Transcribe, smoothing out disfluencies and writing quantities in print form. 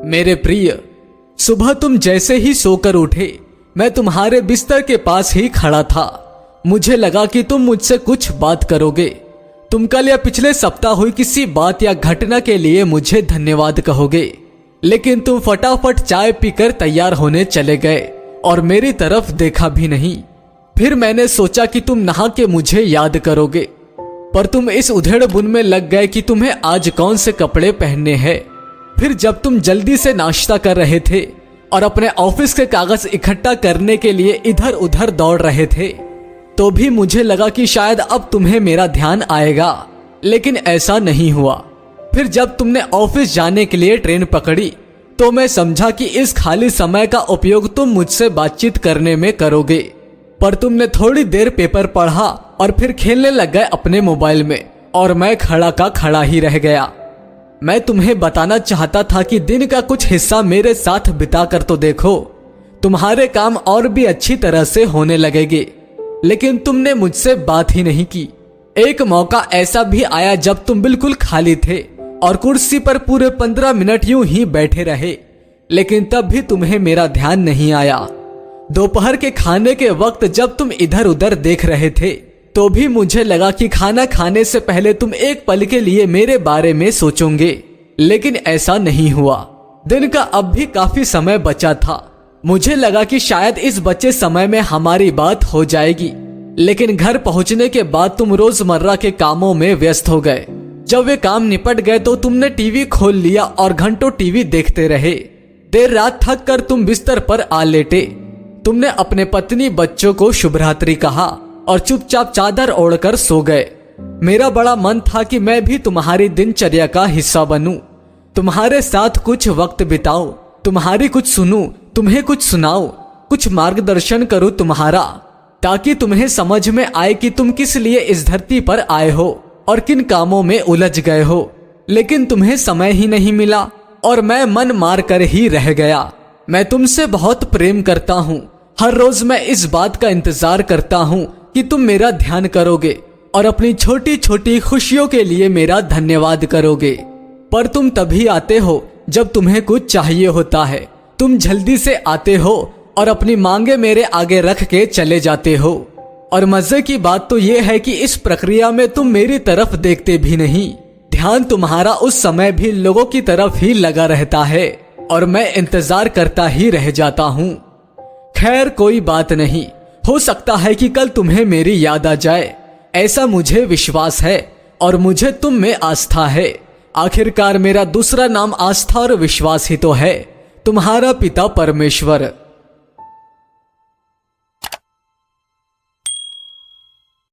मेरे प्रिय, सुबह तुम जैसे ही सोकर उठे मैं तुम्हारे बिस्तर के पास ही खड़ा था। मुझे लगा कि तुम मुझसे कुछ बात करोगे। तुम कल या पिछले सप्ताह हुई किसी बात या घटना के लिए मुझे धन्यवाद कहोगे, लेकिन तुम फटाफट चाय पीकर तैयार होने चले गए और मेरी तरफ देखा भी नहीं। फिर मैंने सोचा कि तुम नहा के मुझे याद करोगे, पर तुम इस उधेड़ बुन में लग गए कि तुम्हें आज कौन से कपड़े पहनने हैं। फिर जब तुम जल्दी से नाश्ता कर रहे थे और अपने ऑफिस के कागज इकट्ठा करने के लिए इधर उधर दौड़ रहे थे, तो भी मुझे लगा कि शायद अब तुम्हें मेरा ध्यान आएगा, लेकिन ऐसा नहीं हुआ। फिर जब तुमने ऑफिस जाने के लिए ट्रेन पकड़ी तो मैं समझा कि इस खाली समय का उपयोग तुम मुझसे बातचीत करने में करोगे, पर तुमने थोड़ी देर पेपर पढ़ा और फिर खेलने लग गए अपने मोबाइल में, और मैं खड़ा का खड़ा ही रह गया। मैं तुम्हें बताना चाहता था कि दिन का कुछ हिस्सा मेरे साथ बिता कर तो देखो, तुम्हारे काम और भी अच्छी तरह से होने लगेंगे, लेकिन तुमने मुझसे बात ही नहीं की। एक मौका ऐसा भी आया जब तुम बिल्कुल खाली थे और कुर्सी पर पूरे 15 मिनट यूं ही बैठे रहे, लेकिन तब भी तुम्हें मेरा ध्यान नहीं आया। दोपहर के खाने के वक्त जब तुम इधर उधर देख रहे थे तो भी मुझे लगा कि खाना खाने से पहले तुम एक पल के लिए मेरे बारे में सोचोगे, लेकिन ऐसा नहीं हुआ। दिन का अब भी काफी समय बचा था। मुझे लगा कि शायद इस बचे समय में हमारी बात हो जाएगी, लेकिन घर पहुंचने के बाद तुम रोजमर्रा के कामों में व्यस्त हो गए। जब वे काम निपट गए तो तुमने टीवी खोल लिया और घंटों टीवी देखते रहे। देर रात थक कर तुम बिस्तर पर आ लेटे। तुमने अपने पत्नी बच्चों को शुभ रात्रि कहा और चुपचाप चादर ओढ़कर सो गए। मेरा बड़ा मन था कि मैं भी तुम्हारी दिनचर्या का हिस्सा बनूं, तुम्हारे साथ कुछ वक्त बिताऊं, तुम्हारी कुछ सुनूं, तुम्हें कुछ सुनाऊं, कुछ मार्गदर्शन करूं तुम्हारा, ताकि तुम्हें समझ में आए कि तुम किस लिए इस धरती पर आए हो और किन कामों में उलझ गए हो। लेकिन तुम्हें समय ही नहीं मिला और मैं मन मार कर ही रह गया। मैं तुमसे बहुत प्रेम करता हूँ। हर रोज मैं इस बात का इंतजार करता हूँ कि तुम मेरा ध्यान करोगे और अपनी छोटी छोटी खुशियों के लिए मेरा धन्यवाद करोगे, पर तुम तभी आते हो जब तुम्हें कुछ चाहिए होता है। तुम जल्दी से आते हो और अपनी मांगे मेरे आगे रख के चले जाते हो। और मजे की बात तो ये है कि इस प्रक्रिया में तुम मेरी तरफ देखते भी नहीं। ध्यान तुम्हारा उस समय भी लोगों की तरफ ही लगा रहता है और मैं इंतजार करता ही रह जाता हूँ। खैर कोई बात नहीं, हो सकता है कि कल तुम्हें मेरी याद आ जाए, ऐसा मुझे विश्वास है और मुझे तुम में आस्था है। आखिरकार मेरा दूसरा नाम आस्था और विश्वास ही तो है। तुम्हारा पिता परमेश्वर।